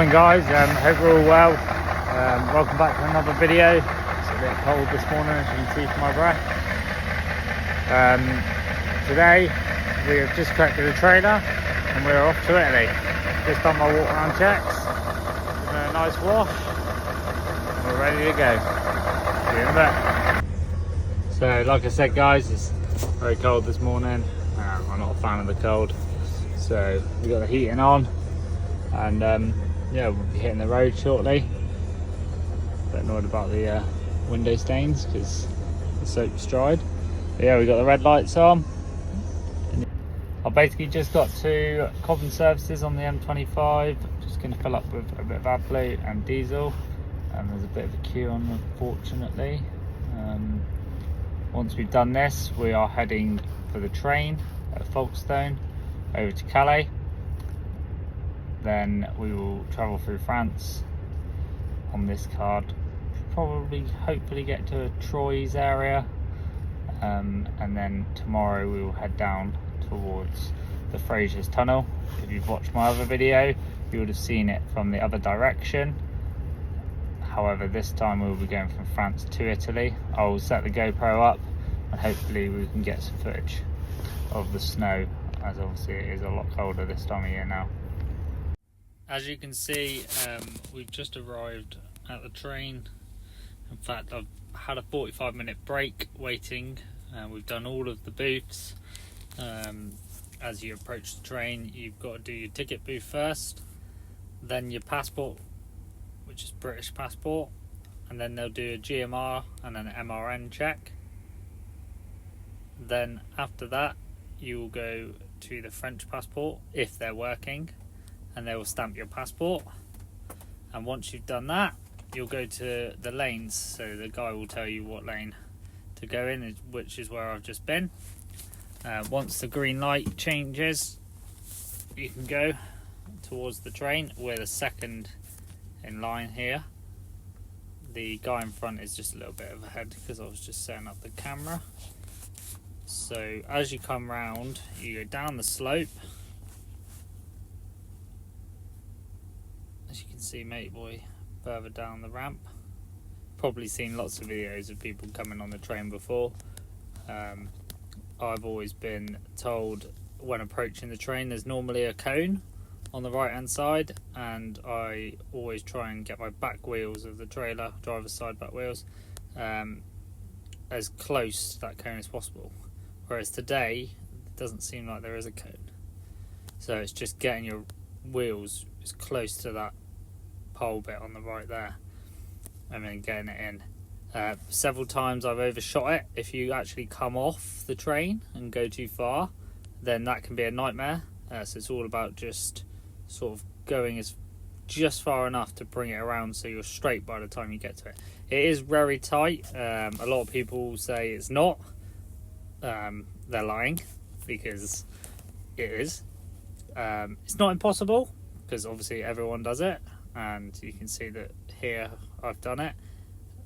Morning guys, hope we're all well. Welcome back to another video. It's a bit cold this morning, as you can see from my breath. Today we have just collected a trailer and we're off to Italy. Just done my walk around checks, given it a nice wash, and we're ready to go. See you in a bit. So like I said guys, it's very cold this morning. I'm not a fan of the cold, so we've got the heating on. And yeah, we'll be hitting the road shortly. A bit annoyed about the window stains because the soap's dried. But yeah, we got the red lights on. I basically just got to Cobham services on the M25. Just going to fill up with a bit of AdBlue and diesel. And there's a bit of a queue on, unfortunately. Once we've done this, we are heading for the train at Folkestone over to Calais. Then we will travel through France on this card, probably hopefully get to Troyes area, and then tomorrow we will head down towards the Fréjus Tunnel. If you've watched my other video, you would have seen it from the other direction. However, this time we will be going from France to Italy. I will set the GoPro up and hopefully we can get some footage of the snow, as obviously it is a lot colder this time of year now. As you can see, we've just arrived at the train. In fact, I've had a 45-minute break waiting. We've done all of the booths. As you approach the train, you've got to do your ticket booth first, then your passport, which is British passport, and then they'll do a GMR and an MRN check. Then after that, you will go to the French passport if they're working, and they will stamp your passport. And once you've done that, you'll go to the lanes, so the guy will tell you what lane to go in, which is where I've just been. Once the green light changes, you can go towards the train. We're the second in line here. The guy in front is just a little bit ahead because I was just setting up the camera. So as you come round, you go down the slope. As you can see, mate boy further down the ramp. Probably seen lots of videos of people coming on the train before. I've always been told when approaching the train there's normally a cone on the right hand side, and I always try and get my back wheels of the trailer, driver's side back wheels, as close to that cone as possible. Whereas today it doesn't seem like there is a cone, so it's just getting your wheels as close to that pole bit on the right there and then getting it in. Several times I've overshot it. If you actually come off the train and go too far, then that can be a nightmare. So it's all about just sort of going just far enough to bring it around so you're straight by the time you get to it. It is very tight. A lot of people say it's not. They're lying, because it is. It's not impossible, because obviously everyone does it, and you can see that here I've done it,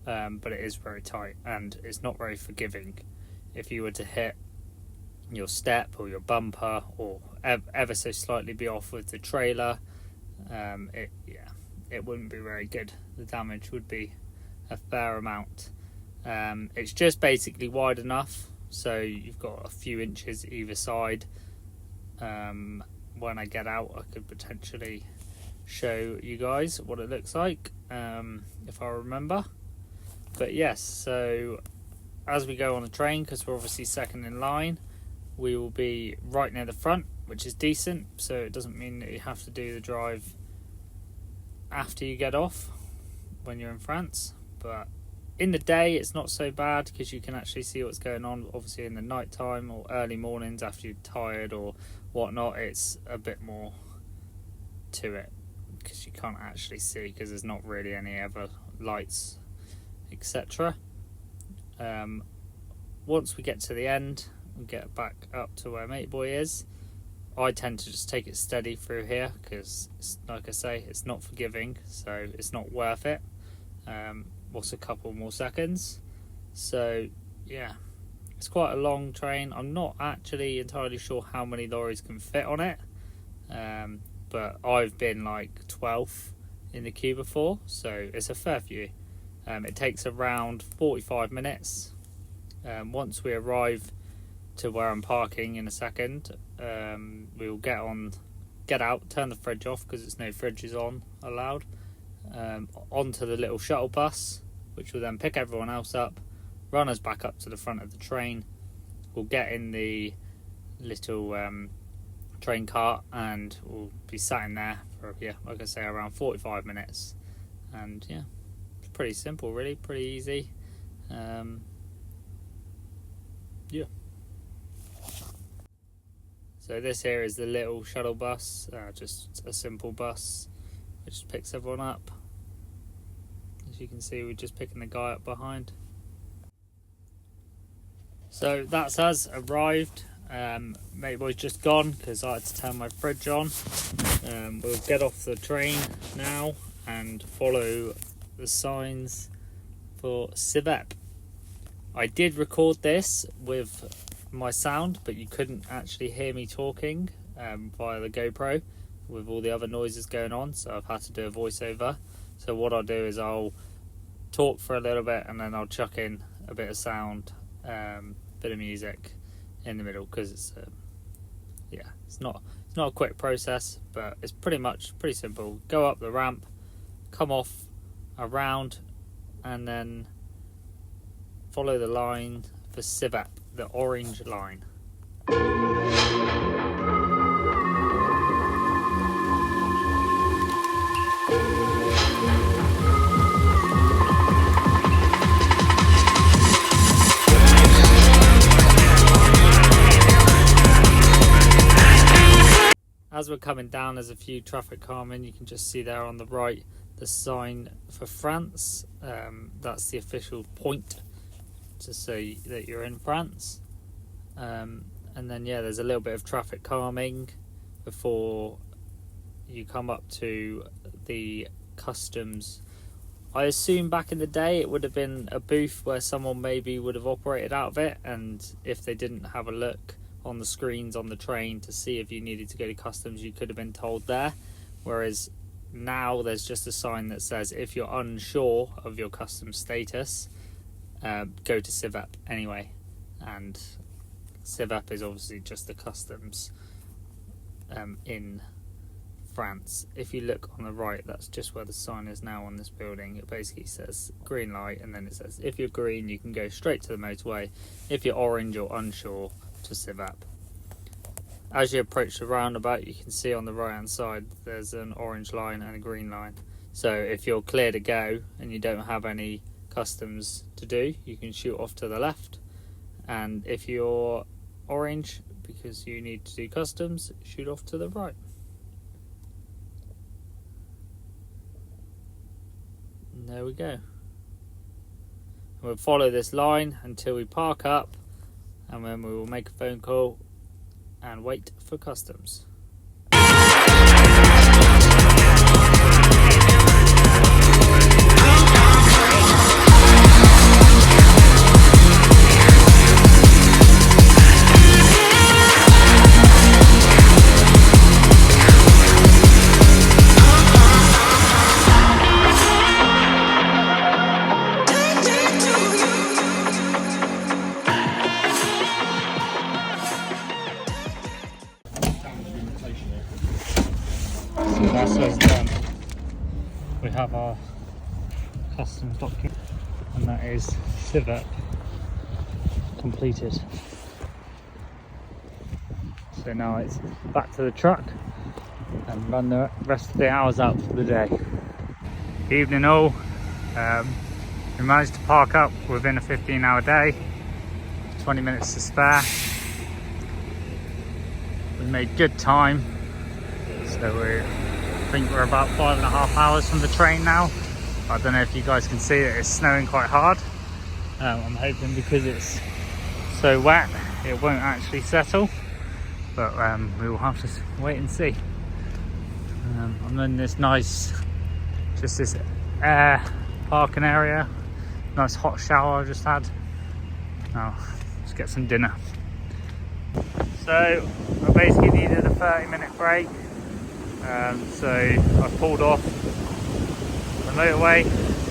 but it is very tight and it's not very forgiving. If you were to hit your step or your bumper or ever so slightly be off with the trailer, it wouldn't be very good. The damage would be a fair amount. It's just basically wide enough so you've got a few inches either side. When I get out, I could potentially show you guys what it looks like, if I remember. But yes, so as we go on the train, because we're obviously second in line, we will be right near the front, which is decent. So it doesn't mean that you have to do the drive after you get off when you're in France. But in the day, it's not so bad because you can actually see what's going on. Obviously in the night time or early mornings after you're tired or whatnot, it's a bit more to it because you can't actually see, because there's not really any other lights, etc. Once we get to the end and get back up to where mate boy is, I tend to just take it steady through here because, like I say, it's not forgiving, so it's not worth it. What's a couple more seconds? So yeah, it's quite a long train. I'm not actually entirely sure how many lorries can fit on it, but I've been like 12th in the queue before, so it's a fair few. It takes around 45 minutes. Once we arrive to where I'm parking in a second, we will get out, turn the fridge off because there's no fridges allowed, onto the little shuttle bus, which will then pick everyone else up, run us back up to the front of the train. We'll get in the little train cart and we'll be sat in there for, like I say, around 45 minutes. And yeah, it's pretty simple really, pretty easy. Yeah. So this here is the little shuttle bus, just a simple bus which picks everyone up. As you can see, we're just picking the guy up behind. So that's us, arrived. Mate boy's just gone because I had to turn my fridge on. We'll get off the train now and follow the signs for Civep. I did record this with my sound, but you couldn't actually hear me talking via the GoPro with all the other noises going on, so I've had to do a voiceover. So what I'll do is I'll talk for a little bit and then I'll chuck in a bit of sound, bit of music in the middle, because it's not a quick process, but it's pretty simple. Go up the ramp, come off around, and then follow the line for Civep, the orange line. As we're coming down, there's a few traffic calming. You can just see there on the right the sign for France. That's the official point to say that you're in France. And then there's a little bit of traffic calming before you come up to the customs. I assume back in the day it would have been a booth where someone maybe would have operated out of it, and if they didn't have a look on the screens on the train to see if you needed to go to customs, you could have been told there. Whereas now there's just a sign that says if you're unsure of your customs status, go to Civep anyway. And Civep is obviously just the customs in France. If you look on the right, that's just where the sign is now on this building. It basically says green light, and then it says if you're green you can go straight to the motorway, if you're orange or unsure, to Civep. As you approach the roundabout, you can see on the right hand side there's an orange line and a green line. So if you're clear to go and you don't have any customs to do, you can shoot off to the left, and if you're orange because you need to do customs, shoot off to the right. And there we go. We'll follow this line until we park up, and then we will make a phone call and wait for customs. That's us done. We have our customs document, and that is Civep completed. So now it's back to the truck and run the rest of the hours out for the day. Evening all. We managed to park up within a 15-hour day, 20 minutes to spare. We made good time, so I think we're about 5.5 hours from the train now. I don't know if you guys can see it, it's snowing quite hard. I'm hoping because it's so wet it won't actually settle, but we will have to wait and see. I'm in this nice, just this air parking area, nice hot shower I just had. Now let's get some dinner. So I basically needed a 30-minute break. So I pulled off the motorway,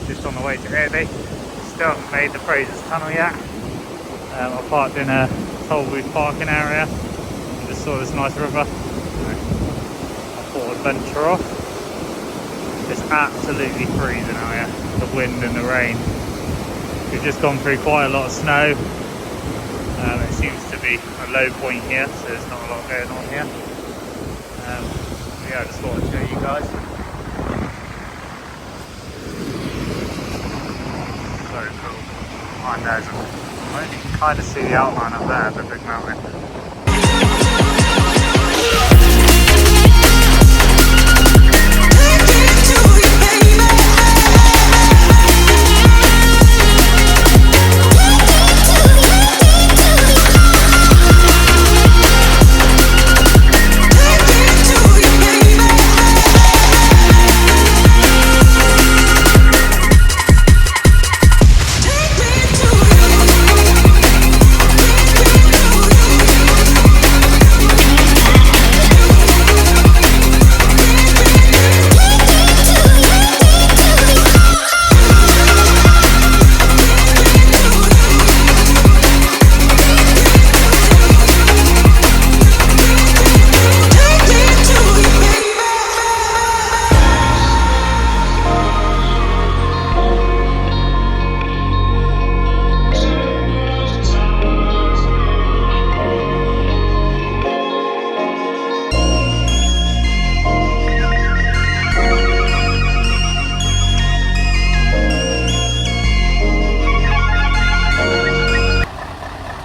just on the way to Italy. Still haven't made the Fréjus Tunnel yet. I parked in a toll booth parking area and just saw this nice river. I thought I'd venture off. It's absolutely freezing out here, the wind and the rain. We've just gone through quite a lot of snow. It seems to be a low point here, so there's not a lot going on here. Yeah, I just thought I'd show you guys. Very cool. And there's you can kind of see the outline up there of the big mountain.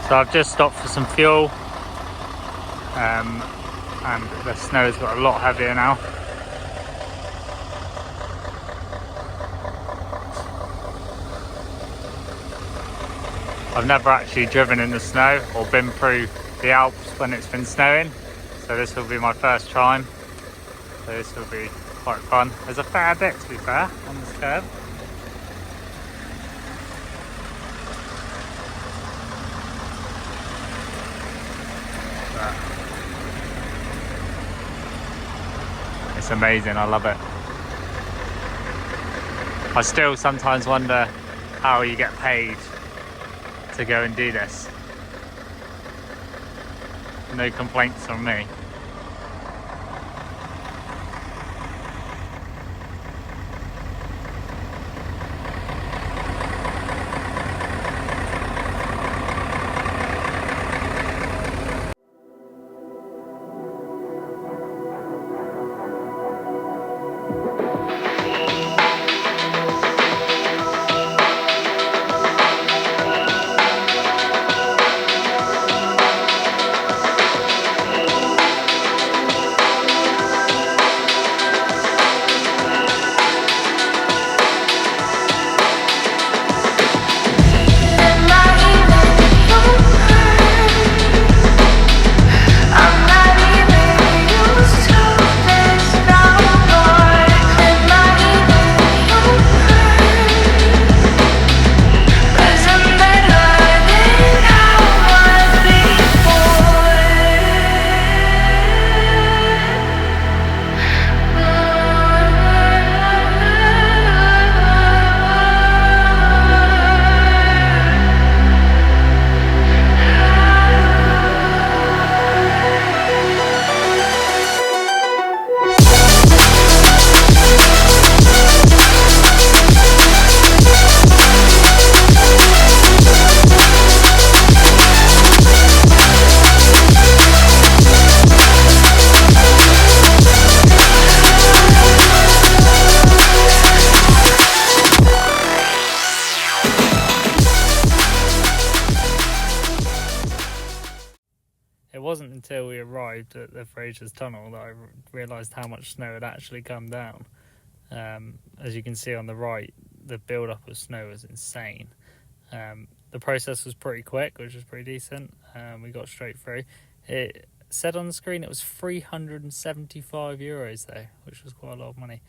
So I've just stopped for some fuel, and the snow's got a lot heavier now. I've never actually driven in the snow or been through the Alps when it's been snowing, so this will be my first time. So this will be quite fun. There's a fair bit, to be fair, on this curve. It's amazing, I love it. I still sometimes wonder how you get paid to go and do this. No complaints from me. It wasn't until we arrived at the Fréjus Tunnel that I realised how much snow had actually come down. As you can see on the right, the build-up of snow was insane. The process was pretty quick, which was pretty decent. We got straight through. It said on the screen it was €375 though, which was quite a lot of money.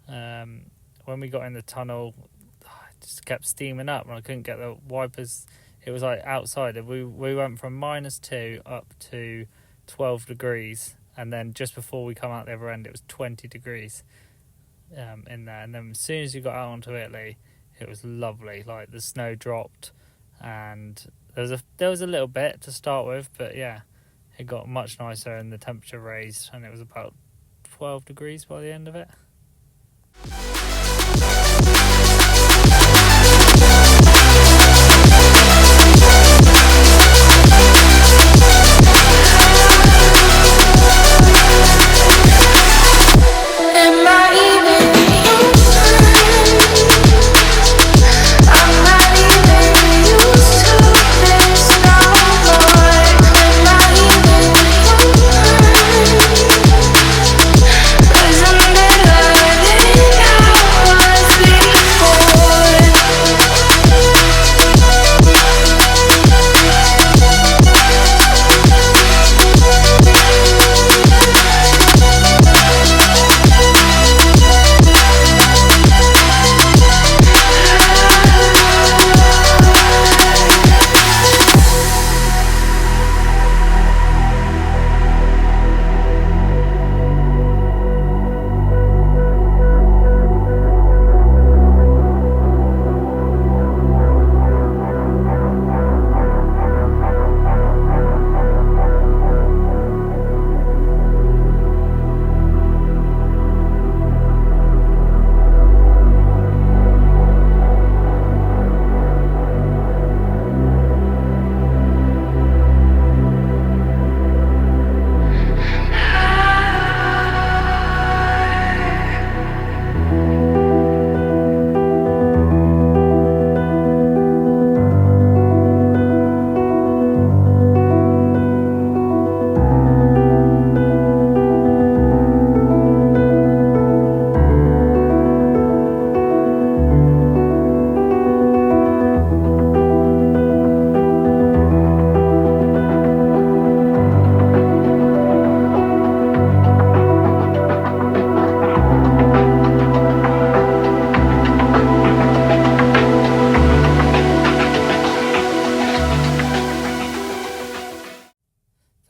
When we got in the tunnel, it just kept steaming up and I couldn't get the wipers. It was like outside. We went from -2 up to 12 degrees, and then just before we come out the other end it was 20 degrees. in there. And then as soon as you got out onto Italy, it was lovely. Like the snow dropped, and there was a little bit to start with, but yeah, it got much nicer and the temperature raised, and it was about 12 degrees by the end of it.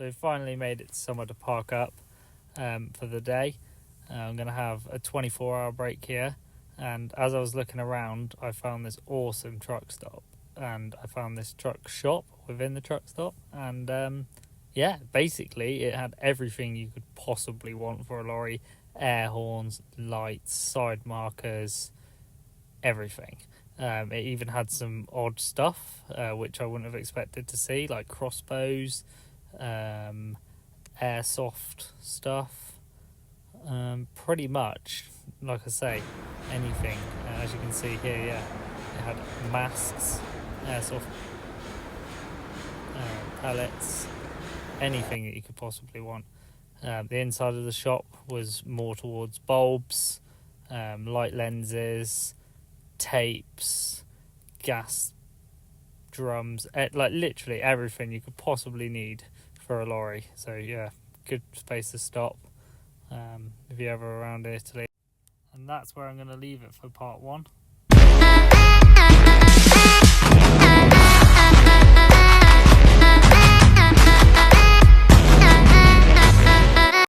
So we finally made it somewhere to park up for the day. I'm going to have a 24-hour break here, and as I was looking around, I found this awesome truck stop, and I found this truck shop within the truck stop, and yeah, basically it had everything you could possibly want for a lorry: air horns, lights, side markers, everything. It even had some odd stuff which I wouldn't have expected to see, like crossbows, airsoft stuff, pretty much, like I say, anything. As you can see here, yeah, it had masks, airsoft pellets, anything that you could possibly want. The inside of the shop was more towards bulbs, light lenses, tapes, gas drums, like literally everything you could possibly need for a lorry. So yeah, good space to stop if you're ever around Italy. And that's where I'm going to leave it for part 1.